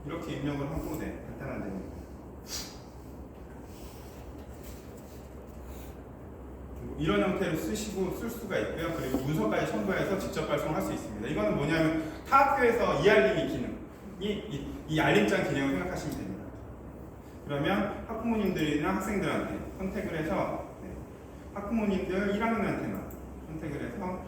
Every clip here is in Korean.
이렇게 입력을 하고 간단한 내용. 이런 형태로 쓸 수가 있고요. 그리고 문서까지 첨부해서 직접 발송할 수 있습니다. 이거는 뭐냐면 타 학교에서 이알림이 기능이 이 알림장 기능을 생각하시면 됩니다. 그러면 학부모님들이나 학생들한테 선택을 해서 학부모님들 1학년한테만 선택을 해서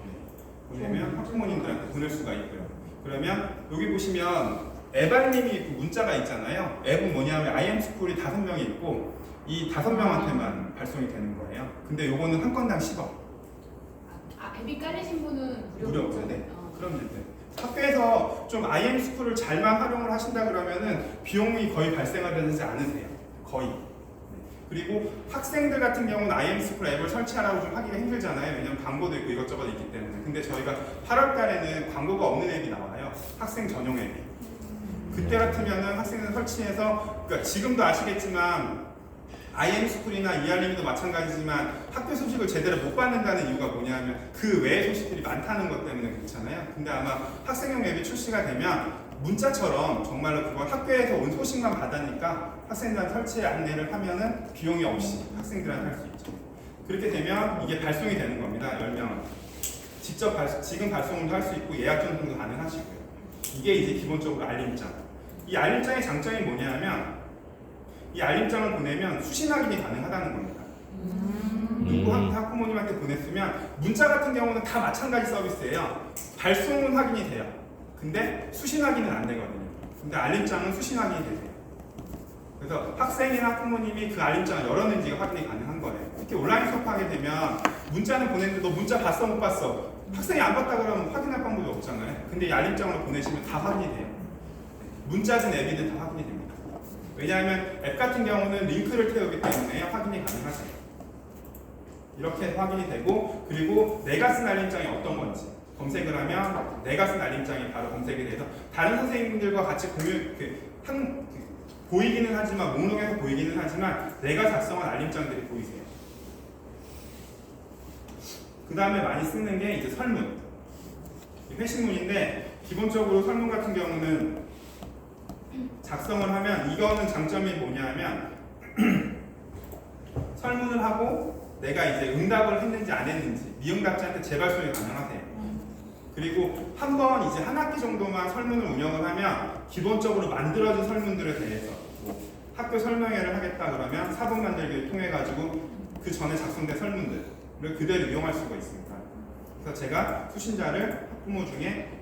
보내면 학부모님들한테 보낼 수가 있고요. 그러면 여기 보시면 앱 알림이 문자가 있잖아요. 앱은 뭐냐면 IM스쿨이 5명이 있고 이 5명한테만 발송이 되는 거예요. 근데 요거는 한 건당 10원. 앱이 깔리신 분은 무료죠. 네. 그럼요. 네. 학교에서 좀 IM스쿨을 잘만 활용을 하신다 그러면은 비용이 거의 발생을 되지 않으세요. 거의. 그리고 학생들 같은 경우는 IM스쿨 앱을 설치하라고 좀 하기가 힘들잖아요. 왜냐면 광고도 있고 이것저것 있기 때문에. 근데 저희가 8월 달에는 광고가 없는 앱이 나와요. 학생 전용 앱이. 그때 같으면은 학생들 설치해서, 그러니까 지금도 아시겠지만 IM스쿨이나 이알림도 마찬가지지만 학교 소식을 제대로 못 받는다는 이유가 뭐냐면 그 외의 소식들이 많다는 것 때문에 그렇잖아요. 근데 아마 학생용 앱이 출시가 되면 문자처럼 정말로 그건 학교에서 온 소식만 받으니까 학생들한테 설치 안내를 하면은 비용이 없이 학생들한테 할 수 있죠. 그렇게 되면 이게 발송이 되는 겁니다. 10명은. 직접 지금 발송도 할 수 있고 예약 전송도 가능하시고요. 이게 이제 기본적으로 알림장. 이 알림장의 장점이 뭐냐면 이 알림장을 보내면 수신 확인이 가능하다는 겁니다. 누구 학부모님한테 보냈으면 문자 같은 경우는 다 마찬가지 서비스예요. 발송은 확인이 돼요. 근데 수신 확인은 안 되거든요. 근데 알림장은 수신 확인이 되세요. 그래서 학생이나 학부모님이 그 알림장을 열었는지가 확인이 가능한 거예요. 특히 온라인 수업하게 되면 문자는 보냈는데 너 문자 봤어 못 봤어? 학생이 안 봤다 그러면 확인할 방법이 없잖아요. 근데 이 알림장으로 보내시면 다 확인이 돼요. 문자든 앱이든 다 확인이 됩니다. 왜냐하면 앱 같은 경우는 링크를 태우기 때문에 확인이 가능하죠. 이렇게 확인이 되고, 그리고 내가 쓴 알림장이 어떤 건지 검색을 하면 내가 쓴 알림장이 바로 검색이 돼서 다른 선생님들과 같이 보이기는 하지만 목록에서 보이기는 하지만 내가 작성한 알림장들이 보이세요. 그 다음에 많이 쓰는 게 이제 설문. 회신문인데 기본적으로 설문 같은 경우는 작성을 하면 이거는 장점이 뭐냐면 설문을 하고 내가 이제 응답을 했는지 안 했는지 미응답자한테 재발송이 가능하세요. 그리고 한 번 이제 한 학기 정도만 설문을 운영을 하면 기본적으로 만들어진 설문들에 대해서 뭐 학교 설명회를 하겠다 그러면 사본 만들기를 통해 가지고 그 전에 작성된 설문들을 그대로 이용할 수가 있습니다. 그래서 제가 수신자를 학부모 중에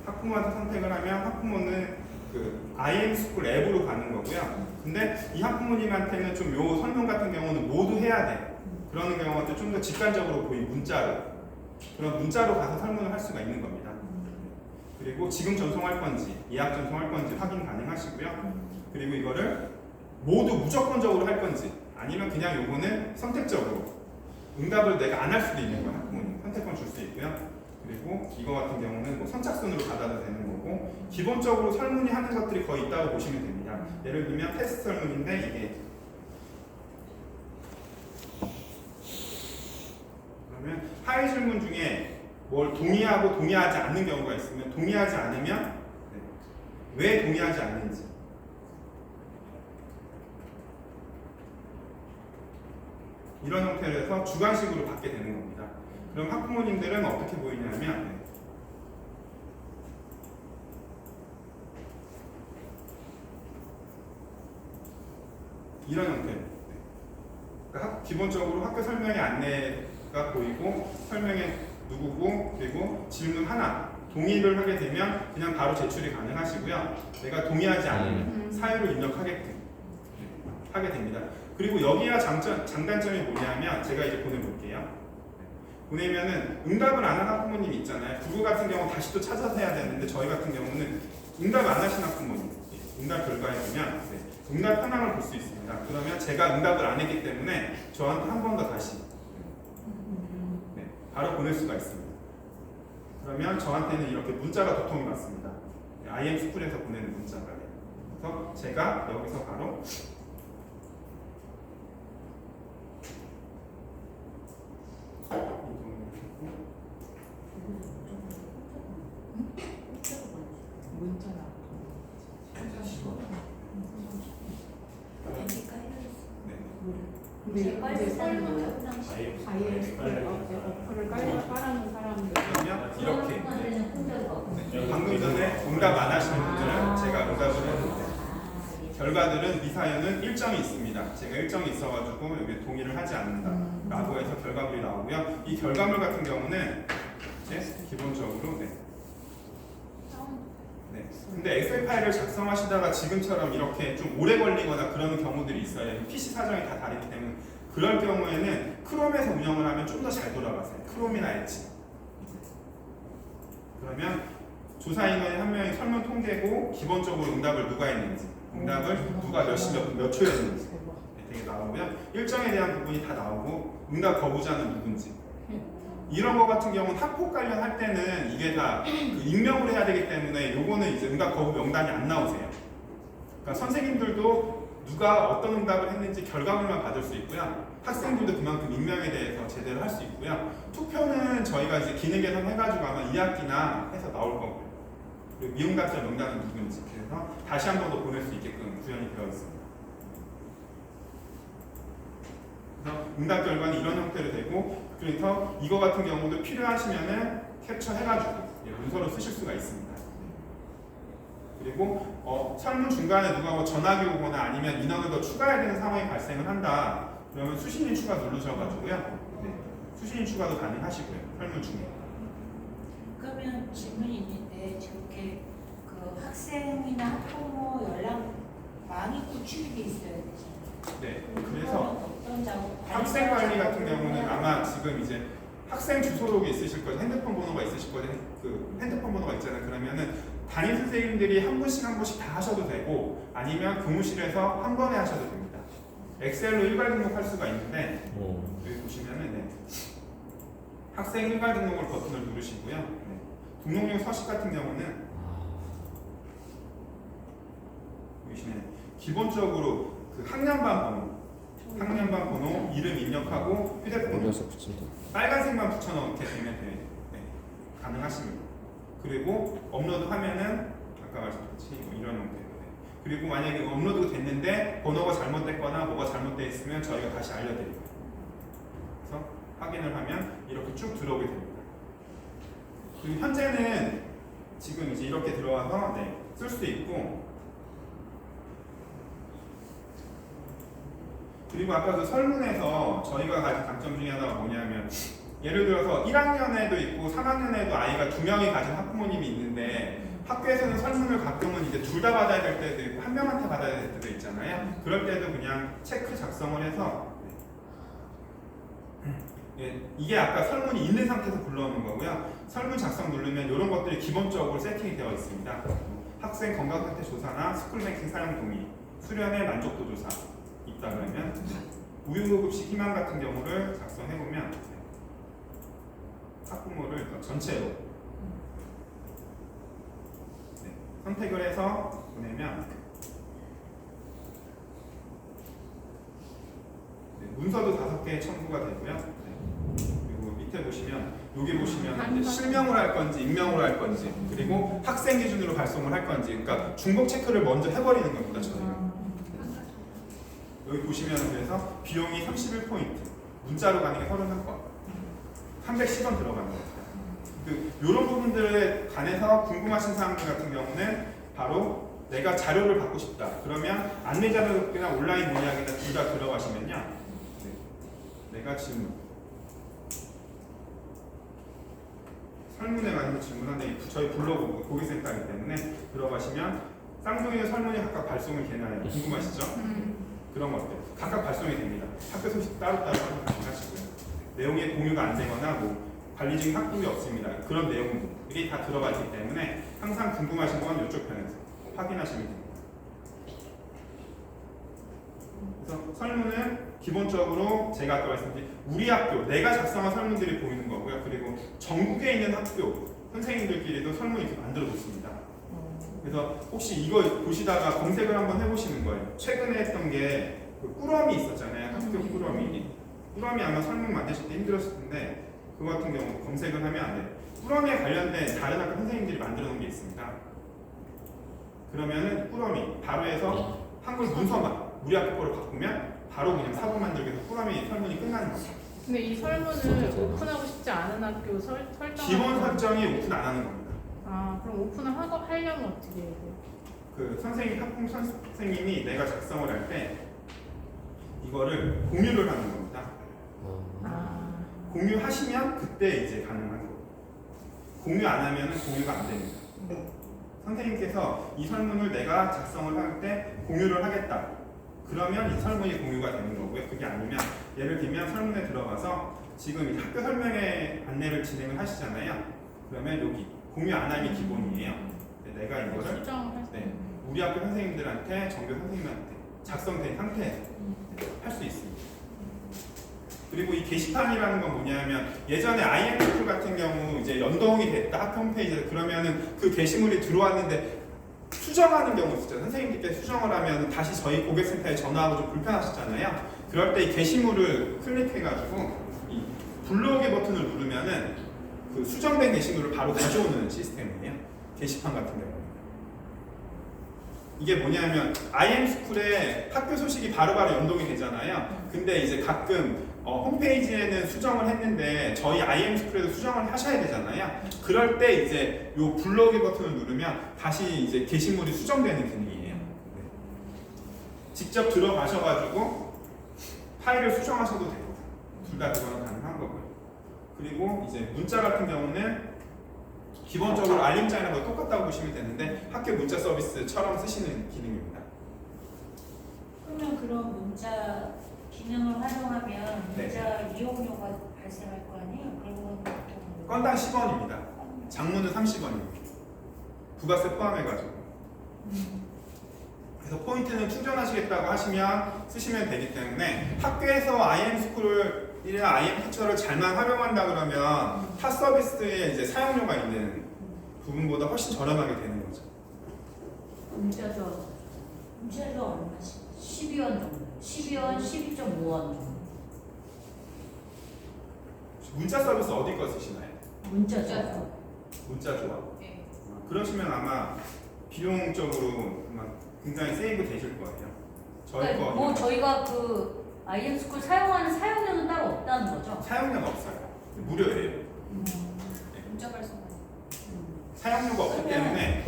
학부모한테 선택을 하면 학부모는 그 IM스쿨 앱으로 가는 거고요. 근데 이 학부모님한테는 좀 요 설문 같은 경우는 모두 해야 돼. 그러는 경우가 좀 더 직관적으로 보인 문자로 그런 문자로 가서 설문을 할 수가 있는 겁니다. 그리고 지금 전송할 건지 예약 전송할 건지 확인 가능하시고요. 그리고 이거를 모두 무조건적으로 할 건지 아니면 그냥 요거는 선택적으로 응답을 내가 안 할 수도 있는 거야. 학부모님 선택권 줄 수 있고요. 그리고 이거 같은 경우는 뭐 선착순으로 받아도 되는 거고 기본적으로 설문이 하는 것들이 거의 있다고 보시면 됩니다. 예를 들면 테스트 설문인데 이게 그러면 하위 질문 중에 뭘 동의하고 동의하지 않는 경우가 있으면 동의하지 않으면 왜 동의하지 않는지 이런 형태로 해서 주관식으로 받게 되는 겁니다. 그럼 학부모님들은 어떻게 보이냐면 이런 형태로 그러니까 기본적으로 학교 설명의 안내가 보이고 설명의 누구고 그리고 질문 하나 동의를 하게 되면 그냥 바로 제출이 가능하시고요. 내가 동의하지 않으면 사유를 입력하게끔 하게 됩니다. 그리고 여기가 장단점이 뭐냐면 제가 이제 보내볼게요. 보내면은 응답을 안 한 학부모님이 있잖아요. 그거 같은 경우 다시 또 찾아서 해야 되는데 저희 같은 경우는 응답 안 하신 학부모님 응답 결과에 보면 응답 현황을 볼 수 있습니다. 그러면 제가 응답을 안 했기 때문에 저한테 한 번 더 다시 바로 보낼 수가 있습니다. 그러면 저한테는 이렇게 문자가 도통이 왔습니다. IM스쿨에서 보내는 문자가. 그래서 제가 여기서 바로 근데 이제 설문 IS를 어플을 깔아놓은 사람들 그러면 이렇게 방금 전에 응답 안 하시는 분들은 제가 응답을 했는데 결과들은 이 사연은 일정이 있습니다. 제가 일정이 있어가지고 여기 동의를 하지 않는다라고 해서 결과물이 나오고요. 이 결과물 같은 경우는 기본적으로 네. 근데 엑셀 파일을 작성하시다가 지금처럼 이렇게 좀 오래 걸리거나 그러는 경우들이 있어요. PC 사정이 다 다르기 때문에 그럴 경우에는 크롬에서 운영을 하면 좀 더 잘 돌아가세요. 크롬이나 엣지. 그러면 조사 인원이 한 명이 설문 통계고 기본적으로 응답을 누가 했는지, 응답을 누가 몇 초였는지 되게 나오고요. 일정에 대한 부분이 다 나오고 응답 거부자는 누군지. 이런 거 같은 경우는 학폭 관련할 때는 이게 다 그 익명으로 해야 되기 때문에 요거는 이제 응답 거부 명단이 안 나오세요. 그러니까 선생님들도 누가 어떤 응답을 했는지 결과물만 받을 수 있고요. 학생들도 그만큼 익명에 대해서 제대로 할 수 있고요. 투표는 저희가 이제 기능 개선해가지고 아마 2학기나 해서 나올 거고요. 그리고 미응답자 명단은 누군지 그래서 다시 한 번 더 보낼 수 있게끔 구현이 되어 있습니다. 그래서 응답 결과는 이런 형태로 되고 그래서 이거 같은 경우도 필요하시면은 캡처해가지고 문서로 쓰실 수가 있습니다. 그리고 설문 중간에 누가 뭐 전화기 오거나 아니면 인원을 더 추가해야 되는 상황이 발생을 한다. 그러면 수신인 추가 누르셔가지고요. 수신인 추가도 가능하시고요. 설문 중에. 그러면 질문이 있는데 저렇게 그 학생이나 학부모 연락망이 구축이 있어야 되잖아요. 네. 그래서 어떤 작업? 학생 관리 같은 경우는 아마 지금 이제 학생 주소록이 있으실 거예요. 핸드폰 번호가 있으실 거예요. 그 핸드폰 번호가 있잖아요. 그러면은 담임 선생님들이 한 분씩 한 분씩 다 하셔도 되고 아니면 교무실에서 한 번에 하셔도 됩니다. 엑셀로 일괄 등록할 수가 있는데 여기 보시면은 학생 일괄 등록을 버튼을 누르시고요. 등록용 서식 같은 경우는 보시면 기본적으로 그 학년반 번호, 이름 입력하고 휴대번호 빨간색만 붙여넣게 되면 가능하십니다. 그리고 업로드하면은 아까 말씀드렸듯이 뭐 이런 형태로 그리고 만약에 업로드가 됐는데 번호가 잘못됐거나 뭐가 잘못되어 있으면 저희가 다시 알려드립니다. 그래서 확인을 하면 이렇게 쭉 들어오게 됩니다. 그리고 현재는 지금 이제 이렇게 들어와서 쓸 수 있고 그리고 아까 그 설문에서 저희가 가진 장점 중에 하나가 뭐냐면 예를 들어서 1학년에도 있고 3학년에도 아이가 2명이 가진 학부모님이 있는데 학교에서는 설문을 가끔은 이제 둘 다 받아야 될 때도 있고 한 명한테 받아야 될 때도 있잖아요. 그럴 때도 그냥 체크 작성을 해서 이게 아까 설문이 있는 상태에서 불러오는 거고요. 설문 작성 누르면 이런 것들이 기본적으로 세팅이 되어 있습니다. 학생 건강 상태 조사나 스쿨뱅킹 사용 동의, 수련의 만족도 조사 있다 그러면 우유급식 희망 같은 경우를 작성해 보면 학부모를 전체로 선택을 해서 보내면 문서도 5개 첨부가 되고요. 그리고 밑에 보시면 여기 보시면 이제 실명으로 할 건지 익명으로 할 건지 그리고 학생 기준으로 발송을 할 건지 그러니까 중복 체크를 먼저 해버리는 겁니다. 저희가 여기 보시면 그래서 비용이 31포인트 문자로 가는 게 31건 310원 들어가는 겁니다. 이런 부분들에 관해서 궁금하신 사항들 같은 경우는 바로 내가 자료를 받고 싶다. 그러면 안내 자료나 온라인 문의하기나 둘 다 들어가시면요. 내가 지금 설문에 관해서 질문하는데 저희 블로그 고객센터이기 때문에 들어가시면 쌍둥이의 설문이 각각 발송이 되나요? 궁금하시죠? 그런 것들 각각 발송이 됩니다. 학교 소식 따로따로 확인하시고요. 내용의 공유가 안 되거나 뭐 관리적인 학급이 없습니다. 그런 내용들이 다 들어가 있기 때문에 항상 궁금하신 건 이쪽 편에서 확인하시면 됩니다. 그래서 설문은 기본적으로 제가 아까 말씀드린 우리 학교, 내가 작성한 설문들이 보이는 거고요. 그리고 전국에 있는 학교 선생님들끼리도 설문 이렇게 만들어줬습니다. 그래서 혹시 이거 보시다가 검색을 한번 해보시는 거예요. 최근에 했던 게 그 꾸러미 있었잖아요. 학교 꾸러미. 꾸러미 아마 설문 만드실 때 힘들었을 텐데 그거 같은 경우 검색을 하면 안 돼요. 꾸러미에 관련된 다른 학교 선생님들이 만들어 놓은 게 있습니다. 그러면은 꾸러미 바로 해서 한글 문서만 우리 학교 거로 바꾸면 바로 그냥 사고 만들기 해서 설문이 끝나는 거죠. 근데 이 설문을 오픈하고 싶지 않은 학교 설정. 기본 설정이 오픈 안 하는 겁니다. 아 그럼 오픈을 하려면 어떻게 해야 돼요? 그 선생님 학부모 선생님이 내가 작성을 할 때 이거를 공유를 하는 겁니다. 아 공유하시면 그때 이제 가능한 거예요. 공유 안 하면 공유가 안 됩니다. 선생님께서 이 설문을 내가 작성을 할 때 공유를 하겠다. 그러면 이 설문이 공유가 되는 거고요. 그게 아니면 예를 들면 설문에 들어가서 지금 이 학교 설명회 안내를 진행을 하시잖아요. 그러면 여기 공유 안 함이 기본이에요. 내가 이거를 수정할 수 네, 우리 학교 선생님들한테 정교 선생님한테 작성된 상태에서 할 수 있습니다. 그리고 이 게시판이라는 건 뭐냐면 예전에 IMF 같은 경우 이제 연동이 됐다 학교 홈페이지에 그러면은 그 게시물이 들어왔는데 수정하는 경우 있죠. 선생님들께 수정을 하면 다시 저희 고객센터에 전화하고 좀 불편하셨잖아요. 그럴 때 이 게시물을 클릭해가지고 이 불러오기 버튼을 누르면은 그 수정된 게시물을 바로 가져오는 시스템이에요. 게시판 같은 경우. 이게 뭐냐면 IM스쿨에 학교 소식이 바로바로 연동이 되잖아요. 근데 이제 가끔 홈페이지에는 수정을 했는데 저희 IM스쿨에도 수정을 하셔야 되잖아요. 그럴 때 이제 요 불러오기 버튼을 누르면 다시 이제 게시물이 수정되는 기능이에요. 네. 직접 들어가셔가지고 파일을 수정하셔도 되고 둘 다 그거는 가능한 거고요. 그리고 이제 문자 같은 경우는 기본적으로 알림장이랑 거 똑같다고 보시면 되는데 학교 문자 서비스처럼 쓰시는 기능입니다. 그러면 그런 문자 기능을 활용하면 네. 문자 이용료가 발생할 거 아니에요? 그런 건 보통 건당 10원입니다. 장문은 30원입니다. 부가세 포함해가지고. 그래서 포인트는 충전하시겠다고 하시면 쓰시면 되기 때문에 학교에서 IM스쿨이나 IM티처를 잘만 활용한다 그러면 타 서비스에 이제 사용료가 있는 부분보다 훨씬 저렴하게 되는 거죠. 문자도 얼마씩? 12원 정도. 12원, 12.5원 정도. 문자 서비스 어디 거 쓰시나요? 문자죠. 문자 조합. 네. 그러시면 아마 비용적으로 아마 굉장히 세이브 되실 거예요. 저희 그러니까 거 뭐 저희가 그 IM스쿨 사용하는 사용료는 따로 없다는 거죠? 사용료가 없어요. 무료예요. 문자 발송. 사용료가 없기 때문에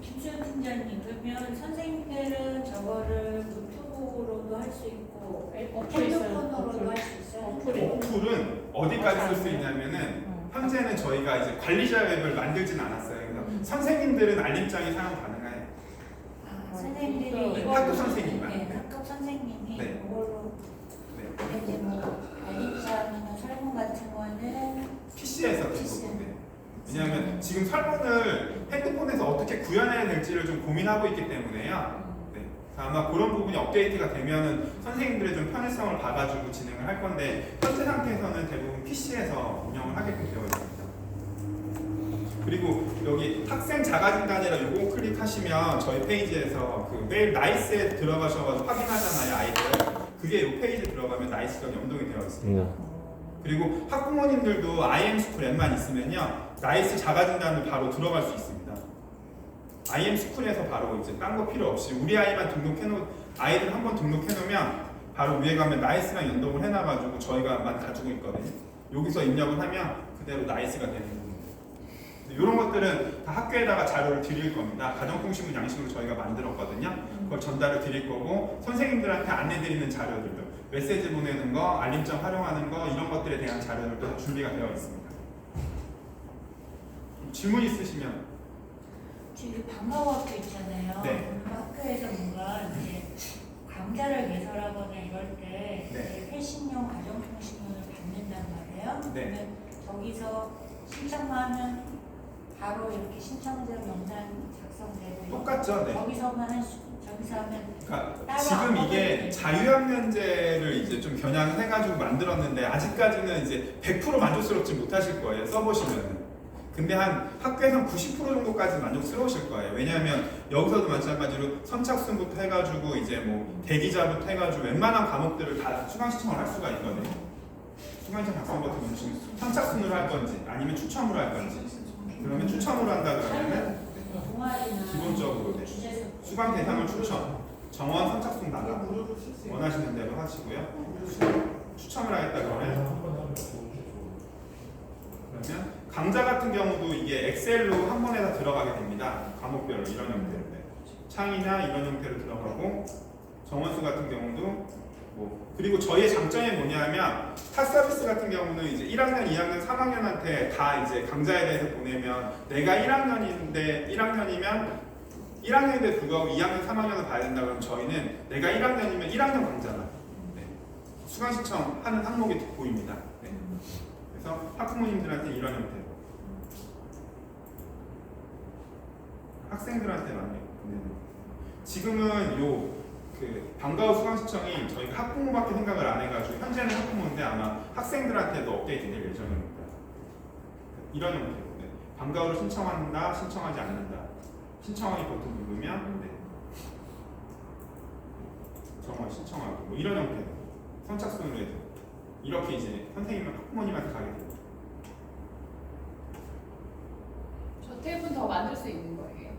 김수현 팀장님 그러면 선생님들은 저거를 노트북으로도 할 수 있고 어플 있어요. 핸드폰으로도 어플. 할 수 있어요? 어플은 어디까지 쓸 수 있냐면은 현재는 저희가 이제 관리자 웹을 만들진 않았어요. 그래서 선생님들은 알림장이 사용 가능해요. 선생님들이 네, 이거 학교 선생님만. 네, 학교 선생님이 네. 이걸로 네. 이제 뭐 알림장이나 설문 같은 거는 PC에서 PC. 되거든요. 왜냐하면 지금 설문을 핸드폰에서 어떻게 구현해야 될지를 좀 고민하고 있기 때문에요. 네. 아마 그런 부분이 업데이트가 되면은 선생님들의 좀 편의성을 봐가지고 진행을 할 건데 현재 상태에서는 대부분 PC에서 운영을 하게끔 되어 있습니다. 그리고 여기 학생 자가진단이라 요거 클릭하시면 저희 페이지에서 그 매일 나이스에 들어가셔가지고 확인하잖아요, 아이들. 그게 요 페이지에 들어가면 나이스가 연동이 되어 있습니다. 그리고 학부모님들도 IM스쿨 앱만 있으면요 나이스 자가진단을 바로 들어갈 수 있습니다. IM스쿨에서 바로 이제 딴 거 필요 없이 우리 아이만 아이들 한번 등록해놓으면 바로 위에 가면 나이스랑 연동을 해놔가지고 저희가만 가지고 있거든요. 여기서 입력을 하면 그대로 나이스가 되는 겁니다. 이런 것들은 다 학교에다가 자료를 드릴 겁니다. 가정통신문 양식으로 저희가 만들었거든요. 그걸 전달을 드릴 거고 선생님들한테 안내드리는 자료들도 메시지 보내는 거, 알림장 활용하는 거 이런 것들에 대한 자료들도 다 준비가 되어 있습니다. 질문 있으시면 지금 방과학교 있잖아요. 네. 그 학교에서 뭔가 이제 강좌를 개설하거나 이럴 때 네. 회신용 가정통신문을 받는단 말이에요. 네. 그러면 거기서 신청만 하면 바로 이렇게 신청자 명단 작성되고 똑같죠? 네. 거기서만 저기서 하면 그러니까 따로 지금 안 이게 먹어도 자유학년제를 이제 좀 겨냥을 해가지고 만들었는데 아직까지는 이제 100% 만족스럽지 못하실 거예요. 써보시면은. 근데 한 학교에서 90% 정도까지 만족스러우실 거예요. 왜냐하면 여기서도 마찬가지로 선착순부터 해가지고 이제 뭐 대기자부터 해가지고 웬만한 과목들을 다 수강 신청을 할 수가 있거든요. 수강 신청 작성 같은 경우는 선착순으로 할 건지 아니면 추첨으로 할 건지. 그러면 추첨으로 한다 그러면은 동아리나 기본적으로 네. 주제서 수강 대상을 정원 선착순 나가 원하시는 대로 하시고요. 추첨을 하겠다 그러면 강좌 같은 경우도 이게 엑셀로 한 번에 다 들어가게 됩니다. 과목별로 이런 형태로 창이나 이런 형태로 들어가고 정원수 같은 경우도 그리고 저희의 장점이 뭐냐면 타 서비스 같은 경우는 이제 1학년, 2학년, 3학년한테 다 이제 강좌에 대해서 보내면 내가 1학년인데 1학년인데 불구하고 2학년, 3학년을 봐야 된다 그러면 저희는 내가 1학년이면 1학년 강좌만 수강 신청하는 항목이 보입니다. 그래서 학부모님들한테 이런 형태로 학생들한테 많이 보내는 지금은 방과 후 수강 신청이 저희가 학부모밖에 생각을 안 해가지고 현재는 학부모인데 아마 학생들한테도 업데이트 될 예정입니다. 이런 형태로 방과 후를 신청한다, 신청하지 않는다. 신청하기 버튼 누르면 정원 신청하고 이런 형태로 선착순으로 해서 이렇게 이제 선생님, 학부모님한테 가게 됩니다. 저 탭은 더 만들 수 있는 거예요.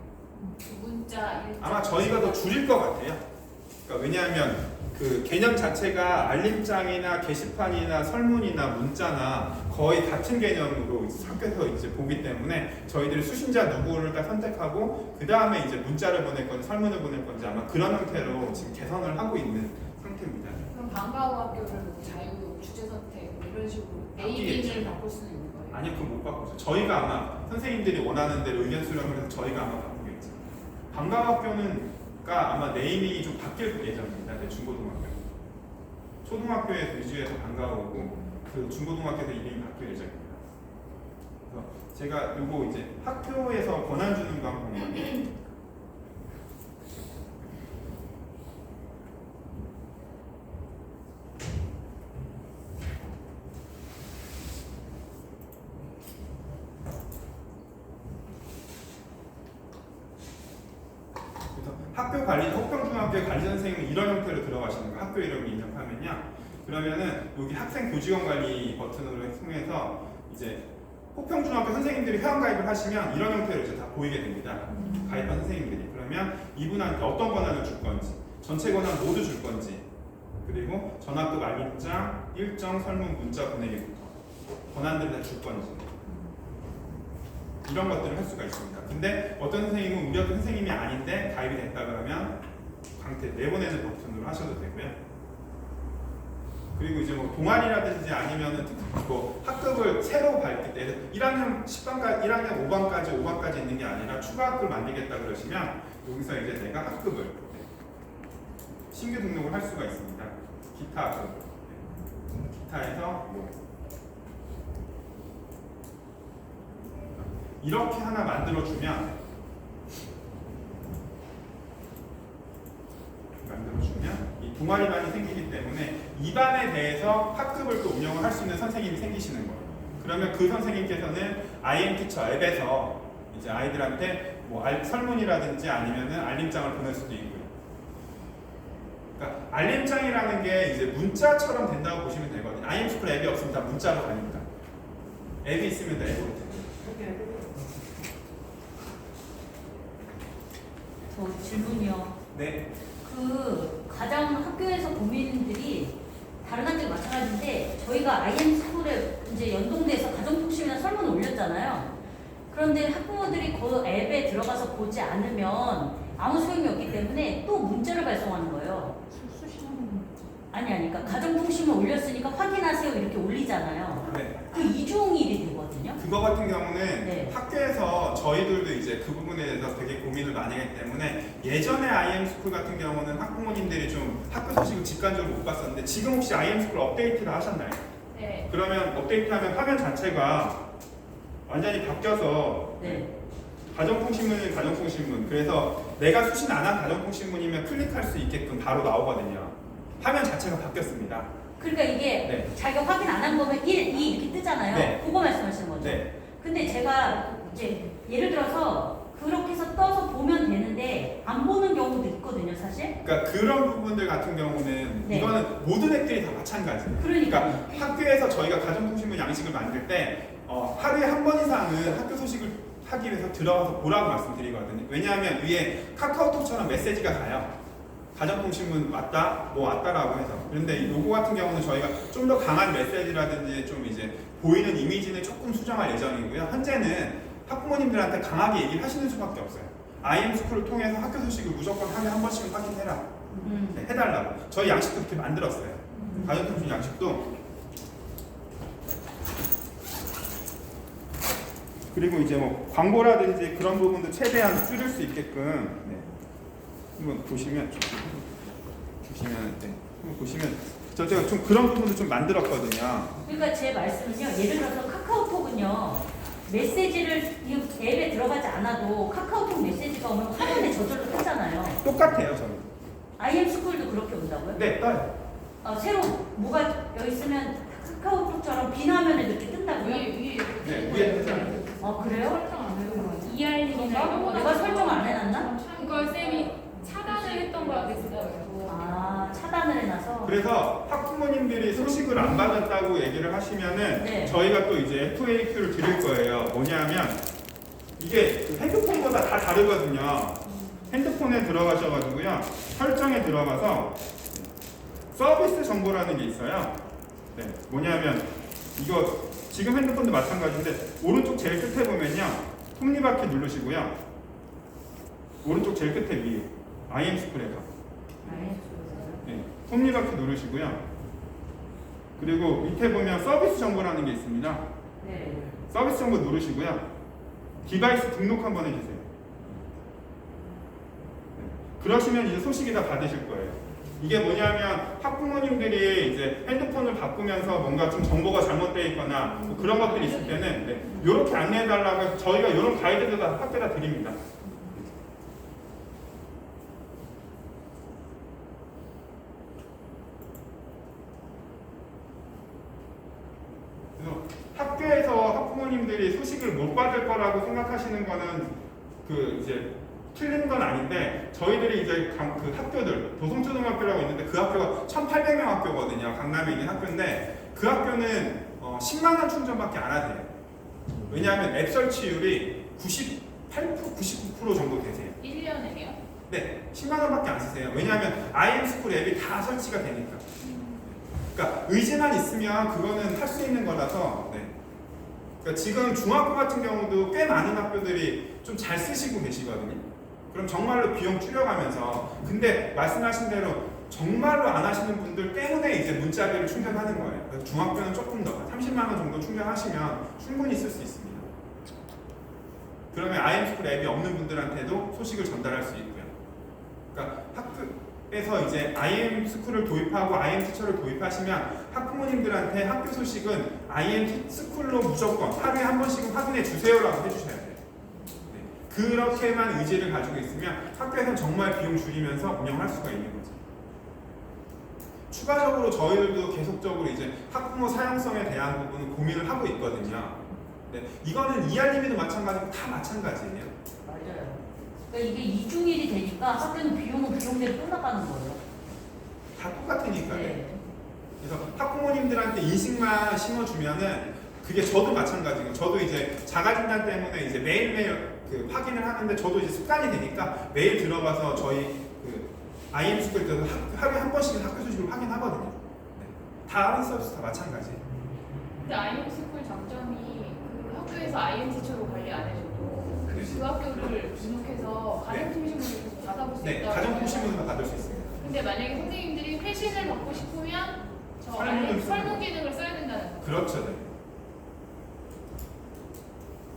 문자, 일자. 아마 저희가 더 줄일 것 같아요. 그러니까 왜냐하면 그 개념 자체가 알림장이나 게시판이나 설문이나 문자나 거의 같은 개념으로 학교에서 이제 보기 때문에 저희들이 수신자 누구를 다 선택하고 그 다음에 이제 문자를 보낼 건지 설문을 보낼 건지 아마 그런 형태로 지금 개선을 하고 있는 상태입니다. 그럼 방과 후 학교를 자유, 주제 선택 이런 식으로 Abin을 바꿀 수는 있는 거예요? 아니요, 그건 못 바꾸죠. 저희가 아마 선생님들이 원하는 대로 의견 수렴을 해서 저희가 아마 바꾸겠죠. 방과 후 학교는가 아마 네이밍이 좀 바뀔 예정입니다. 중고등학교. 초등학교에 위주해서 방과 후고 그 중고등학교에서 이름이 바뀔 예정입니다. 그래서 제가 요거 이제 학교에서 권한 주는 거 한번 보면 학교 관리, 혹평중학교의 관리 선생님은 이런 형태로 들어가시는 거예요. 학교 이름을 입력하면요. 그러면은 여기 학생 교직원 관리 버튼으로 통해서 이제 혹평중학교 선생님들이 회원가입을 하시면 이런 형태로 이제 다 보이게 됩니다. 가입한 선생님들이. 그러면 이분한테 어떤 권한을 줄 건지, 전체 권한 모두 줄 건지, 그리고 전학급 알림장, 일정, 설문, 문자 보내기부터 권한들을 다 줄 건지. 이런 것들을 할 수가 있습니다. 근데 어떤 선생님은 우리 학교 선생님이 아닌데 가입이 됐다 그러면 강퇴 내보내는 버튼으로 하셔도 되고요. 그리고 이제 뭐 동아리라든지 아니면은 뭐 학급을 새로 밝힐 때 1학년 10반까지 1학년 5반까지 있는 게 아니라 추가 학급을 만들겠다 그러시면 여기서 이제 내가 학급을 신규 등록을 할 수가 있습니다. 기타 학급. 기타에서 뭐 이렇게 하나 만들어주면 이 동아리반이 생기기 때문에 이 반에 대해서 학급을 또 운영을 할 수 있는 선생님이 생기시는 거예요. 그러면 그 선생님께서는 IM티처 앱에서 이제 아이들한테 뭐 설문이라든지 아니면은 알림장을 보낼 수도 있고요. 그러니까 알림장이라는 게 이제 문자처럼 된다고 보시면 되거든요. IM스쿨 앱이 없으면 다 문자로 가니까. 앱이 있으면 다 앱으로 돼요. 저 질문이요. 네. 가장 학교에서 고민들이 다른 학교도 마찬가지인데 저희가 IM스쿨에 이제 연동돼서 가정통신이나 설문을 올렸잖아요. 그런데 학부모들이 그 앱에 들어가서 보지 않으면 아무 소용이 없기 때문에 또 문자를 발송하는 거예요. 그러니까 가정통신을 올렸으니까 확인하세요 이렇게 올리잖아요. 네. 그 이중일이 되거든요. 그거 같은 경우는 네. 학교에서 저희들도 이제 그 부분에 대해서 되게 고민을 많이 하기 때문에 예전에 IM스쿨 같은 경우는 학부모님들이 좀 학교 소식을 직관적으로 못 봤었는데 지금 혹시 IM스쿨 업데이트를 하셨나요? 네. 그러면 업데이트하면 화면 자체가 완전히 바뀌어서 네. 가정통신문은 가정통신문 그래서 내가 수신 안 한 가정통신문이면 클릭할 수 있게끔 바로 나오거든요. 화면 자체가 바뀌었습니다. 그러니까 이게 네. 자기가 확인 안 한 거면 1, 2 이렇게 뜨잖아요. 네. 그거 말씀하시는 거죠. 네. 근데 제가 이제 예를 들어서 그렇게 해서 떠서 보면 되는데 안 보는 경우도 있거든요, 사실. 그러니까 그런 부분들 같은 경우는 네. 이거는 모든 앱들이 다 마찬가지예요. 그러니까 학교에서 저희가 가정통신문 양식을 만들 때 하루에 한 번 이상은 학교 소식을 하기 위해서 들어가서 보라고 말씀드리거든요. 왜냐하면 위에 카카오톡처럼 메시지가 가요. 가정통신문 맞다, 뭐 왔다라고 해서. 그런데 요거 같은 경우는 저희가 좀 더 강한 메시지라든지 좀 이제 보이는 이미지는 조금 수정할 예정이고요. 현재는 학부모님들한테 강하게 얘기를 하시는 수밖에 없어요. IM스쿨을 통해서 학교 소식을 무조건 하루에 한 번씩은 확인해라. 네, 해달라고. 저희 양식도 그렇게 만들었어요. 가정통신 양식도. 그리고 이제 뭐 광고라든지 그런 부분도 최대한 줄일 수 있게끔 네. 한번 보시면 한번 보시면 제가 좀 그런 부분도 좀 만들었거든요. 그러니까 제 말씀은요. 예를 들어서 카카오톡은요. 메시지를 이 앱에 들어가지 않아도 카카오톡 메시지가 오면 화면에 저절로 뜨잖아요. 똑같아요, 저는. IM스쿨도 그렇게 온다고요? 네, 떠요. 새로 뭐가 여기 있으면 카카오톡처럼 빈 화면에 이렇게 뜬다고요? 위에 네, 위에 뜨잖아요. 그래요? 설정 안 해서 이알림이나 내가 설정 안 해놨나? 그걸 쌤이 차단을 했던 거라 그랬을 거예요. 차단을 해놔서. 그래서 학부모님들이 소식을 안 받았다고 얘기를 하시면은 네. 저희가 또 이제 FAQ를 드릴 거예요. 뭐냐면 이게 그 핸드폰마다 다 다르거든요. 핸드폰에 들어가셔가지고요. 설정에 들어가서 서비스 정보라는 게 있어요. 네, 뭐냐면 이거 지금 핸드폰도 마찬가지인데 오른쪽 제일 끝에 보면요. 톱니바퀴 누르시고요. 오른쪽 제일 끝에 위에 IM스쿨에서 네, 톱니바퀴 누르시고요. 그리고 밑에 보면 서비스 정보라는 게 있습니다. 네. 서비스 정보 누르시고요. 디바이스 등록 한번 해주세요. 네, 그러시면 이제 소식이 다 받으실 거예요. 이게 뭐냐면 학부모님들이 이제 핸드폰을 바꾸면서 뭔가 좀 정보가 잘못되어 있거나 뭐 그런 것들이 있을 때는 이렇게 안내해달라고 해서 저희가 이런 가이드도 다 학교에다 드립니다. 그래서 학교에서 학부모님들이 소식을 못 받을 거라고 생각하시는 거는 그 이제 틀린 건 아닌데 저희들이 이제 그 학교들 도성초등학교라고 있는데 그 학교가 1,800명 학교거든요. 강남에 있는 학교인데 그 학교는 10만 원 충전밖에 안 하세요. 왜냐하면 앱 설치율이 98%, 99% 정도 되세요. 1년에요? 네, 10만 원밖에 안 쓰세요. 왜냐하면 IM스쿨 앱이 다 설치가 되니까. 그러니까 의지만 있으면 그거는 할 수 있는 거라서. 네. 그러니까 지금 중학교 같은 경우도 꽤 많은 학교들이 좀 잘 쓰시고 계시거든요. 그럼 정말로 비용 줄여가면서. 근데 말씀하신 대로 정말로 안 하시는 분들 때문에 이제 문자비를 충전하는 거예요. 그래서 중학교는 조금 더 30만 원 정도 충전하시면 충분히 쓸 수 있습니다. 그러면 IM스쿨 앱이 없는 분들한테도 소식을 전달할 수 있고요. 그러니까 학교에서 이제 IM스쿨을 도입하고 IM티처를 도입하시면 학부모님들한테 학교 소식은 IM스쿨로 무조건 하루에 한 번씩은 확인해 주세요라고 해주셔야 돼요. 네. 그렇게만 의지를 가지고 있으면 학교에서는 정말 비용 줄이면서 운영할 수가 있는 거죠. 추가적으로 저희들도 계속적으로 이제 학부모 사용성에 대한 부분은 고민을 하고 있거든요. 네. 이거는 이알림이도 마찬가지고 다 마찬가지예요. 맞아요. 그러니까 이게 이중일이 되니까 학교는 비용은 비용대로 끝나가는 거예요. 다 똑같으니까요. 네. 그래서 학부모님들한테 인식만 심어주면은 그게 저도 마찬가지고 저도 이제 자가진단 때문에 이제 매일매일 그 확인을 하는데 저도 이제 습관이 되니까 매일 들어가서 저희 그 IM스쿨 때도 하루에 한 번씩은 학교 소식을 확인하거든요. 네. 다른 서비스 다 마찬가지예요. 근데 IM스쿨 장점이 그 학교에서 IM티처로 관리 안 해줘도 그 학교를 등록해서 가정통신문을 계속 받아볼 수 네, 있다고. 가정통신문을 받을 수 있습니다. 근데 만약에 선생님들이 회신을 받고 싶으면 저 설문을 설문 기능을 써야 된다는 거. 그렇죠. 네.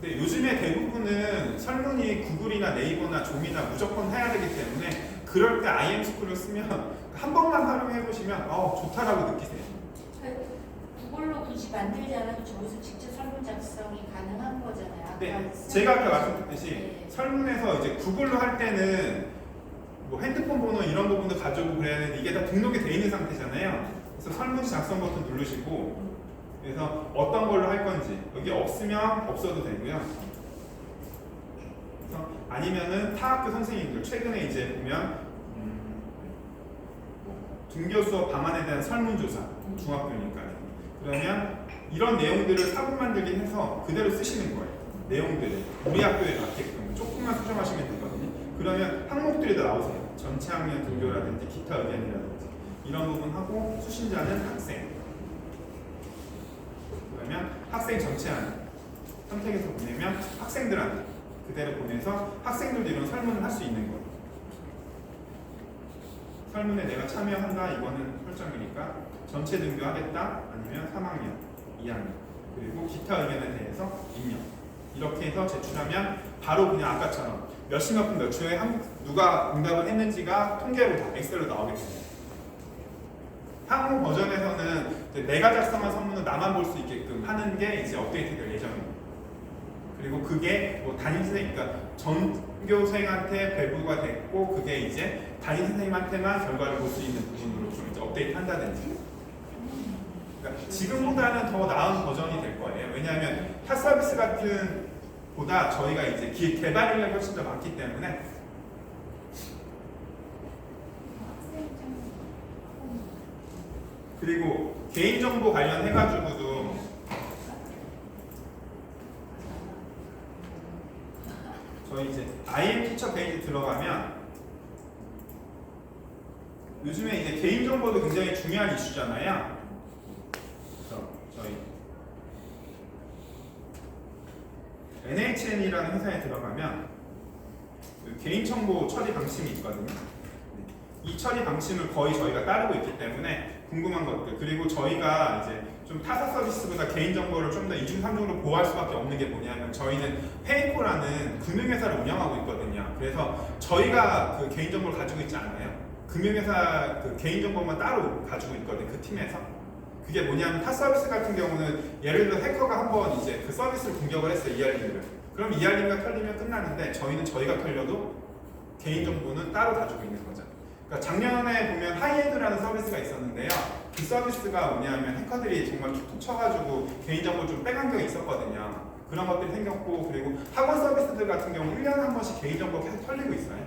근데 요즘에 대부분은 설문이 구글이나 네이버나 좀이나 무조건 해야 되기 때문에 그럴 때 IM스쿨을 쓰면 한 번만 활용해 보시면 좋다라고 느끼세요. 그걸로 굳이 만들지 않아도 저기서 직접 설문 작성이 가능한 거잖아요. 아까 네, 제가 아까 말씀드렸듯이 네. 설문에서 이제 구글로 할 때는 뭐 핸드폰 번호 이런 부분도 가져오고 그래야 되는데 이게 다 등록이 돼 있는 상태잖아요. 그래서 설문지 작성 버튼 누르시고 그래서 어떤 걸로 할 건지 여기 없으면 없어도 되고요. 그래서 아니면은 타 학교 선생님들 최근에 이제 보면 등교 수업 방안에 대한 설문조사 중학교니까 그러면 이런 내용들을 사본 만들기 해서 그대로 쓰시는 거예요. 내용들을 우리 학교에 맞게끔 조금만 수정하시면 되거든요. 그러면 항목들이 다 나오세요. 전체 학년 등교라든지 기타 의견이라든지 이런 부분 하고 수신자는 학생. 그러면 학생 전체 안에 선택해서 보내면 학생들한테 그대로 보내서 학생들도 이런 설문을 할 수 있는 거예요. 설문에 내가 참여한다 이거는 설정이니까 전체 등교하겠다 아니면 3학년, 2학년 그리고 기타 의견에 대해서 입력 이렇게 해서 제출하면 바로 그냥 아까처럼 몇십 몇 분 몇 초에 누가 응답을 했는지가 통계로 다 엑셀로 나오게 됩니다. 향후 버전에서는 이제 내가 작성한 선문을 나만 볼 수 있게끔 하는 게 이제 업데이트될 예정입니다. 그리고 그게 뭐 담임 선생님, 그러니까 전교생한테 배부가 됐고 그게 이제 담임 선생님한테만 결과를 볼 수 있는 부분으로 좀 이제 업데이트 한다든지. 그러니까 지금보다는 더 나은 버전이 될 거예요. 왜냐하면 타 서비스 같은 보다 저희가 이제 개발 인력이 훨씬 더 많기 때문에 그리고 개인정보 관련해가지고도 저희 이제 IM 티처 페이지 들어가면 요즘에 이제 개인정보도 굉장히 중요한 이슈잖아요. 그래서 저희 NHN이라는 회사에 들어가면 그 개인정보 처리 방침이 있거든요. 이 처리 방침을 거의 저희가 따르고 있기 때문에 궁금한 것들 그리고 저희가 이제 좀 타사 서비스보다 개인정보를 좀 더 이중 삼중으로 보호할 수밖에 없는 게 뭐냐면 저희는 페이코라는 금융회사를 운영하고 있거든요. 그래서 저희가 그 개인정보를 가지고 있지 않아요. 금융회사 그 개인정보만 따로 가지고 있거든요. 그 팀에서. 그게 뭐냐면 타 서비스 같은 경우는 예를 들어 해커가 한번 이제 그 서비스를 공격을 했어요. ER링을. 그럼 ER링가 털리면 끝나는데 저희는 저희가 털려도 개인정보는 따로 가지고 있는 거죠. 그러니까 작년에 보면 하이엔드라는 서비스가 있었는데요. 그 서비스가 뭐냐면 해커들이 정말 툭툭 쳐가지고 개인정보 좀 빼간 적이 있었거든요. 그런 것들이 생겼고 그리고 학원 서비스들 같은 경우 1년에 한 번씩 개인정보 계속 털리고 있어요.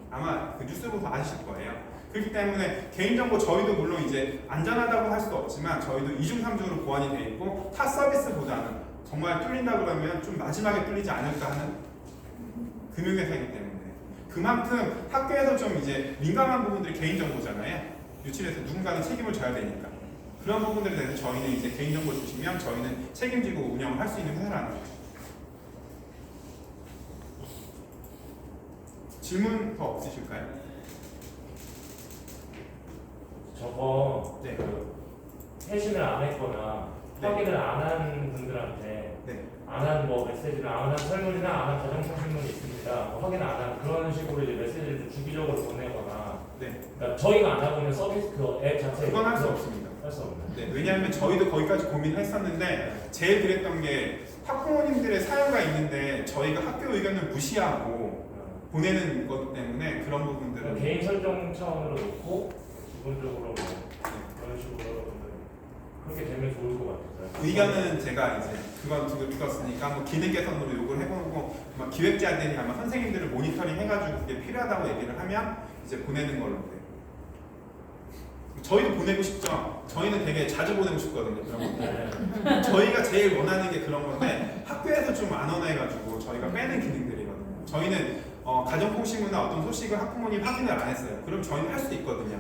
아마 그 뉴스 보고 아실 거예요. 그렇기 때문에 개인정보 저희도 물론 이제 안전하다고 할 수도 없지만 저희도 이중 삼중으로 보안이 돼 있고 타 서비스보다는 정말 뚫린다 그러면 좀 마지막에 뚫리지 않을까 하는 금융회사이기 때문에 그만큼 학교에서 좀 이제 민감한 부분들이 개인정보잖아요. 유치해서 누군가는 책임을 져야 되니까 그런 부분들에 대해서 저희는 이제 개인정보 주시면 저희는 책임지고 운영을 할 수 있는 회사라는 거죠. 질문 더 없으실까요? 저거 네. 그 회신을 안 했거나 네. 확인을 안 한 분들한테 네. 안 한 뭐 메시지나 안 한 설문이나 안 한 가정통신문이 있습니다. 뭐 확인 안 한 그런 식으로 이제 메시지를 좀 주기적으로 보내거나 네. 그러니까 저희가 안 하고 있는 서비스 그 앱 자체에 그건 할 수 없습니다. 할수 없나요? 네, 왜냐하면 저희도 거기까지 고민했었는데 제일 그랬던 게 학부모님들의 사유가 있는데 저희가 학교 의견을 무시하고 보내는 것 때문에 그런 부분들은 개인 설정 차원으로 놓고 기본적으로 뭐 그런 식으로 그렇게 되면 좋을 것 같아요. 의견은 제가 이제 그건 들었으니까 한번 기능 개선으로 요구를 해보고 아마 기획자들이 아마 선생님들을 모니터링 해가지고 그게 필요하다고 얘기를 하면 이제 보내는 걸로 돼요. 저희도 보내고 싶죠. 저희는 되게 자주 보내고 싶거든요. 그런 거. 저희가 제일 원하는 게 그런 건데 학교에서 좀 안 원해가지고 저희가 빼는 기능들이거든요. 저희는 가정통신문이나 어떤 소식을 학부모님 확인을 안 했어요. 그럼 저희는 할 수 있거든요.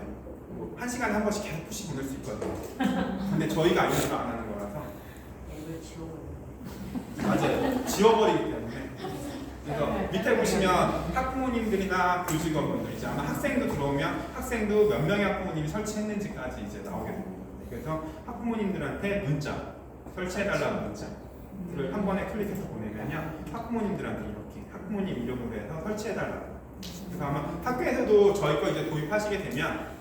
뭐 1시간에 한 번씩 계속 푸시 보낼 수 있거든요. 근데 저희가 알려주면 안 하는 거라서 앱을 지워버리고. 맞아요. 지워버리기 때문에. 그래서 밑에 보시면 학부모님들이나 교직원분들 이제 아마 학생도 들어오면 학생도 몇 명의 학부모님이 설치했는지까지 이제 나오게 됩니다. 그래서 학부모님들한테 문자 설치해달라는 문자를 한 번에 클릭해서 보내면요 학부모님들한테 이렇게 학부모님 이름으로 해서 설치해달라. 그래서 아마 학교에서도 저희 거 이제 도입하시게 되면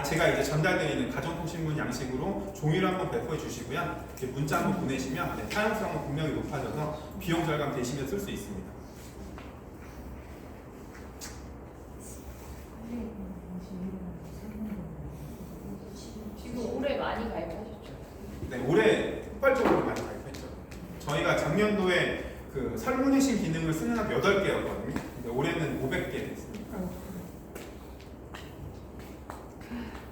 제가 이제 전달드리는 가정통신문 양식으로 종이로 한번 배포해 주시고요. 이렇게 문자 한번 보내시면 사용성은 분명히 높아져서 비용 절감 되시면 쓸 수 있습니다. 지금 올해 많이 가입하셨죠? 네, 올해 폭발적으로 많이 가입했죠. 저희가 작년도에 그 설문의심 기능을 쓰는 학 8개였거든요. 근데 올해는 500개 됐습니다.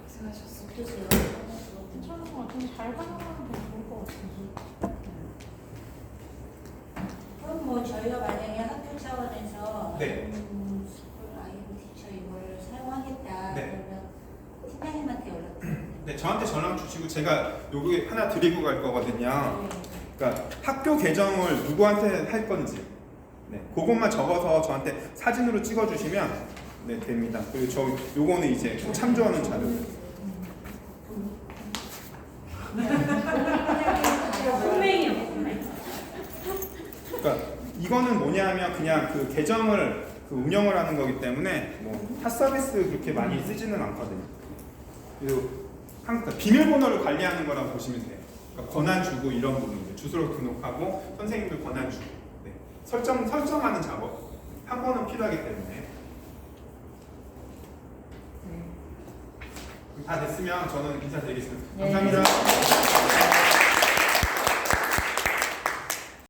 고생하셨습니다. 괜찮은 것 같은데 잘 활용하면 더 좋을 것 같아요. 그럼 뭐 저희가 만약에 학교 차원에서 네. 스쿨 IM 티처 이거 네, 저한테 전화 주시고 제가 여기 하나 드리고 갈 거거든요. 그러니까 학교 계정을 누구한테 할 건지, 네, 그것만 적어서 저한테 사진으로 찍어주시면 네 됩니다. 그리고 저 요거는 이제 참조하는 자료. 홈메이요, 홈메이. 그러니까 이거는 뭐냐면 그냥 그 계정을 그 운영을 하는 거기 때문에 뭐 핫서비스 그렇게 많이 쓰지는 않거든요. 그리고 항상 비밀번호를 관리하는 거라고 보시면 돼요. 그러니까 권한 주고 이런 부분들 주소를 등록하고 선생님들 권한 주고 네. 설정하는 작업 한 번은 필요하기 때문에 다 됐으면 저는 인사드리겠습니다. 네. 감사합니다.